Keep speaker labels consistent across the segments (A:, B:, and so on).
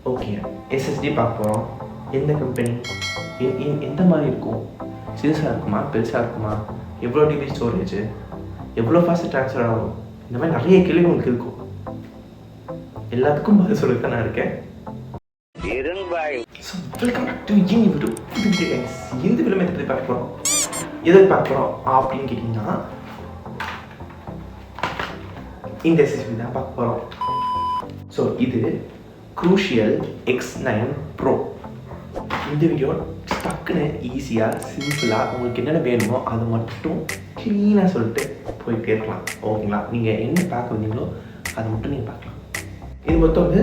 A: Okay, SST பார்க்க போகிறோம். எந்த கம்பெனி, எந்த மாதிரி இருக்கும், சிறுசாக இருக்குமா பெருசாக இருக்குமா, எவ்வளோ டிபி ஸ்டோரேஜ், எவ்வளோ ஃபாஸ்ட் ட்ரான்ஸ்ஃபர் ஆகும், இந்த மாதிரி நிறைய கேள்வி உங்களுக்கு இருக்கும். எல்லாத்துக்கும் பதில் சொல்லிட்டு தான் நான் இருக்கேன். Welcome back to video. எந்த ஃபிலிம் எதை பற்றி பார்க்க போகிறோம், எதை பார்க்க போகிறோம் அப்படின்னு கேட்டிங்கன்னா இந்த எஸ்எஸ்டி தான் பார்க்க போகிறோம். ஸோ இது Crucial X9 Pro. இந்த வீடியோ டக்குன்னு ஈஸியாக சிம்பிளாக உங்களுக்கு என்னென்ன வேணுமோ அது மட்டும் க்ளீனாக சொல்லிட்டு போயிட்டே இருக்கலாம். ஓகேங்களா? நீங்கள் என்ன பார்க்க வந்தீங்களோ அதை மட்டும் நீங்கள் பார்க்கலாம். இது மொத்தம் வந்து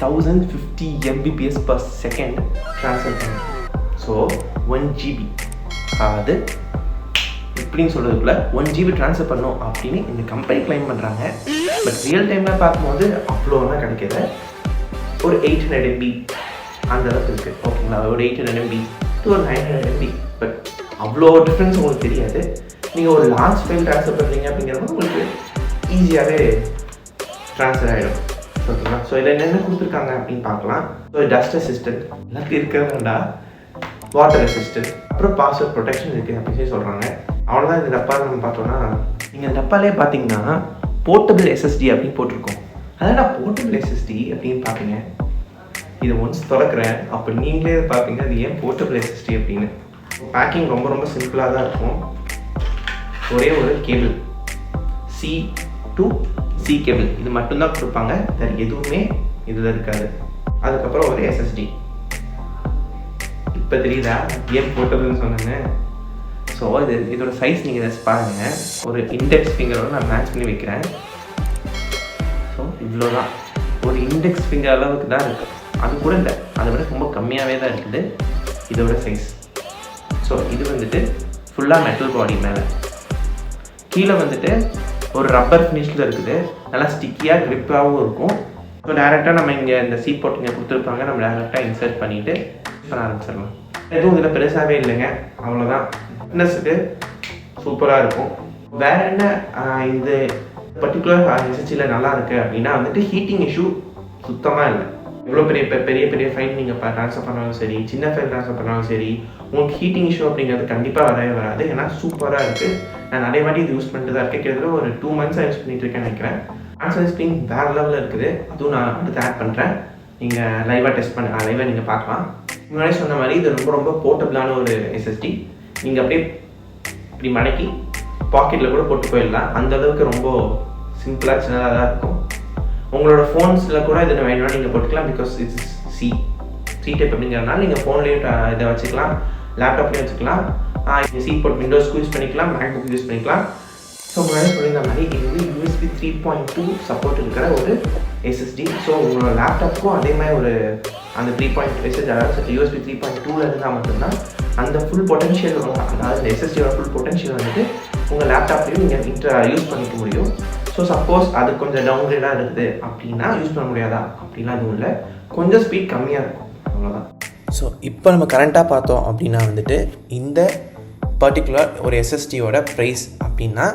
A: 1050 Mbps per second ட்ரான்ஸ்ஃபர் பண்ணும். ஸோ 1 GB அது இப்படின்னு சொல்கிறதுக்குள்ள 1 GB ட்ரான்ஸ்ஃபர் பண்ணோம் அப்படின்னு இந்த கம்பெனி கிளைம் பண்ணுறாங்க. பட் ரியல் டைமில் பார்க்கும்போது அவ்வளோலாம் கிடைக்கிது. ஒரு 800 MB அந்த அளவுக்கு இருக்குது. ஓகேங்களா? ஒரு 800 MB to ஒரு 900 MB. பட் அவ்வளோ டிஃப்ரென்ஸ் உங்களுக்கு தெரியாது. நீங்கள் ஒரு லார்ஜ் ஃபைல் ட்ரான்ஸ்ஃபர் பண்ணுறீங்க அப்படிங்கிறப்ப உங்களுக்கு ஈஸியாகவே ட்ரான்ஸ்ஃபர் ஆகிடும். ஓகேங்களா? ஸோ இதில் என்னென்ன கொடுத்துருக்காங்க அப்படின்னு பார்க்கலாம். ஸோ டஸ்ட் அசிஸ்டன்ட் எல்லாத்துக்கும் இருக்க வேண்டாம், வாட்டர் அசிஸ்டன்ட், அப்புறம் பாஸ்வேர்ட் ப்ரொடெக்ஷன் இருக்குது அப்படின்னு சொல்கிறாங்க. அவ்வளோதான். இந்த டப்பாவில் நம்ம பார்த்தோன்னா, நீங்கள் டப்பாலே பார்த்தீங்கன்னா போர்ட்டபிள் எஸ்எஸ்டி அப்படின்னு போட்டிருக்கோம். அதான் போர்ட்டபிள் எஸ்எஸ்டி அப்படின்னு பார்ப்பீங்க. இதை ஒன்ஸ் திறக்கிறேன் அப்போ நீங்களே பார்ப்பீங்க அது ஏன் போர்ட்டபிள் எஸ்எஸ்டி அப்படின்னு. பேக்கிங் ரொம்ப ரொம்ப சிம்பிளாக தான் இருக்கும். ஒரே ஒரு cable C to C cable இது மட்டும்தான் கொடுப்பாங்க. வேறு எதுவுமே இதில் இருக்காது. அதுக்கப்புறம் ஒரு எஸ்எஸ்டி. இப்போ தெரியுதா ஏன் போர்ட்டபிள்னு சொன்னாங்க? ஸோ இதோட சைஸ் நீங்கள் இதை பாருங்கள். ஒரு இண்டெக்ஸ் ஃபிங்கரோட நான் மேட்ச் பண்ணி வைக்கிறேன். ஸோ இவ்வளோ தான், ஒரு இண்டெக்ஸ் ஃபிங்கர் அளவுக்கு தான் இருக்குது. அது கூட இல்லை, அதை விட ரொம்ப கம்மியாகவே தான் இருக்குது இதோட சைஸ். ஸோ இது வந்துட்டு ஃபுல்லாக மெட்டல் பாடி மேலே, கீழே வந்துட்டு ஒரு ரப்பர் ஃபினிஷில் இருக்குது. நல்லா ஸ்டிக்கியாக க்ரிப்பாகவும் இருக்கும். ஸோ டேரெக்டாக நம்ம இங்கே இந்த சி போட்டு இங்கே கொடுத்துருப்பாங்க. நம்ம டேரெக்டாக இன்சர்ட் பண்ணிவிட்டு பண்ண ஆரம்பிச்சிடலாம். எதுவும் இதில் பெருசாகவே இல்லைங்க, அவ்வளோதான். ஃபிட்னஸுக்கு சூப்பராக இருக்கும். வேறு என்ன இந்த பர்டிகுலர் எஸ்எஸ்டியில் நல்லா இருக்குது அப்படின்னா வந்துட்டு ஹீட்டிங் இஷ்யூ சுத்தமாக இல்லை. எவ்வளோ பெரிய பெரிய ஃபைல் நீங்கள் ட்ரான்ஸ்ஃபர் பண்ணாலும் சரி, சின்ன ஃபைல் ட்ரான்ஸ்ஃபர் பண்ணாலும் சரி, உங்களுக்கு ஹீட்டிங் இஷ்யூ அப்படிங்கிறது கண்டிப்பாக வரவே வராது. ஏன்னா சூப்பராக இருக்குது. நான் நிறைய வாட்டி இது யூஸ் பண்ணிட்டு தான் இருக்கேன். கிட்டத்தட்ட ஒரு 2 months யூஸ் பண்ணிட்டு இருக்கேன்னு நினைக்கிறேன். ட்ரான்ஸ்ஃபர் ஸ்க்ரீன் வேறு லெவலில் இருக்குது. அதுவும் நான் அடுத்து ஆட் பண்ணுறேன். நீங்கள் லைவாக டெஸ்ட் பண்ண லைவாக நீங்கள் பார்க்கலாம். முன்னாடி சொன்ன மாதிரி இது ரொம்ப ரொம்ப போர்ட்டபிளான ஒரு எஸ்எஸ்டி. நீங்கள் அப்படியே இப்படி மடக்கி பாக்கெட்டில் கூட போட்டு போயிடலாம். அந்தளவுக்கு ரொம்ப சிம்பிளாக சின்னதாக தான் இருக்கும். உங்களோட ஃபோன்ஸில் கூட இதை வேணும்னா நீங்கள் போட்டுக்கலாம். பிகாஸ் இட்ஸ் சி டைப் அப்படிங்கிறதுனால நீங்கள் ஃபோன்லேயும் இதை வச்சுக்கலாம், லேப்டாப்லேயும் வச்சுக்கலாம். சி போர்ட் விண்டோஸ்க்கு யூஸ் பண்ணிக்கலாம், மேக்புக் யூஸ் பண்ணிக்கலாம். ஸோ முன்னாடி சொல்லியிருந்த மாதிரி இது வந்து USB 3.2 சப்போர்ட் இருக்கிற ஒரு எஸ்எஸ்டி. ஸோ உங்களோட லேப்டாப்புக்கும் அதே மாதிரி ஒரு அந்த 3.2 எஸ்எஸ்டி, அதாவது USB 3.2 இருந்தால் மட்டும்தான் அந்த ஃபுல் பொட்டன்ஷியல், அதாவது இந்த எஸ்எஸ்டியோட ஃபுல் பொட்டன்ஷியல் வந்துட்டு உங்கள் லேப்டாப்லேயும் நீங்கள் யூஸ் பண்ணிக்க முடியும். ஸோ சப்போஸ் அது கொஞ்சம் டவுன்கிரேடாக இருக்குது அப்படின்னா யூஸ் பண்ண முடியாதா அப்படின்னா எதுவும் இல்லை, கொஞ்சம் ஸ்பீட் கம்மியாக இருக்கும், அவ்வளோதான். ஸோ இப்போ நம்ம கரண்ட்டாக பார்த்தோம் அப்படின்னா வந்துட்டு இந்த பர்டிகுலர் ஒரு எஸ்எஸ்டியோட ப்ரைஸ் அப்படின்னா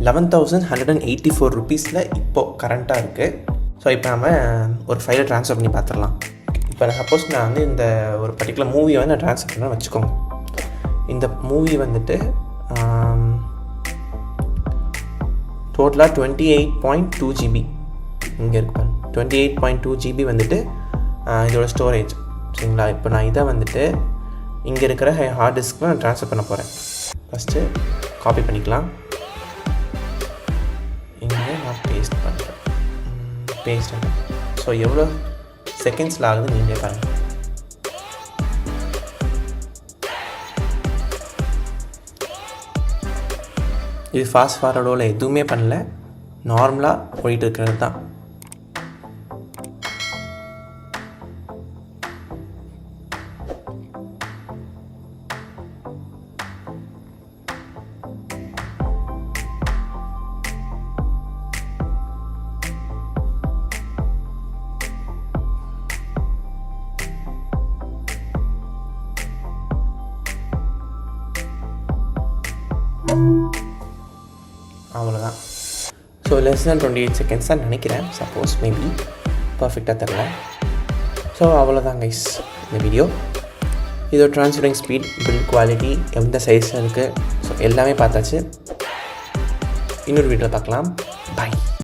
A: 1184 rupees இப்போது கரண்ட்டாக இருக்குது. ஸோ இப்போ நம்ம ஒரு ஃபைலை ட்ரான்ஸ்ஃபர் பண்ணி பார்த்துடலாம். இப்போ சப்போஸ் நான் வந்து இந்த ஒரு பர்டிகுலர் மூவியை வந்து நான் ட்ரான்ஸ்ஃபர் பண்ண வச்சுக்கோங்க. இந்த மூவி வந்துட்டு டோட்டலாக 28.2 GB இங்கே இருக்கு. 28.2 GB வந்துட்டு இதோட ஸ்டோரேஜ். சரிங்களா? இப்போ நான் இதை வந்துட்டு இங்கே இருக்கிற ஹார்ட் டிஸ்க்கு நான் ட்ரான்ஸ்ஃபர் பண்ண போகிறேன். ஃபஸ்ட்டு காப்பி பண்ணிக்கலாம். இங்கே நான் பேஸ்ட் பண்ணுறேன். ஸோ எவ்வளோ செகண்ட்ஸில் ஆகுது நீங்களே பாருங்கள். இது ஃபாஸ்ட் ஃபார்வர்டோவில் எதுவுமே பண்ணல, நார்மலாக போயிட்டு இருக்கிறது தான். அவ்வளோதான். ஸோ லெஸ் தேன் 28 செகண்ட்ஸ் தான் நினைக்கிறேன், சப்போஸ் மேபி பர்ஃபெக்டாக தெரில. ஸோ அவ்வளோதான் கைஸ் இந்த வீடியோ. இதோட ட்ரான்ஸ்ஃபரிங் ஸ்பீட், பில்ட் குவாலிட்டி, எந்த சைஸில் இருக்குது, ஸோ எல்லாமே பார்த்தாச்சு. இன்னொரு வீடியோவில் பார்க்கலாம். பாய்.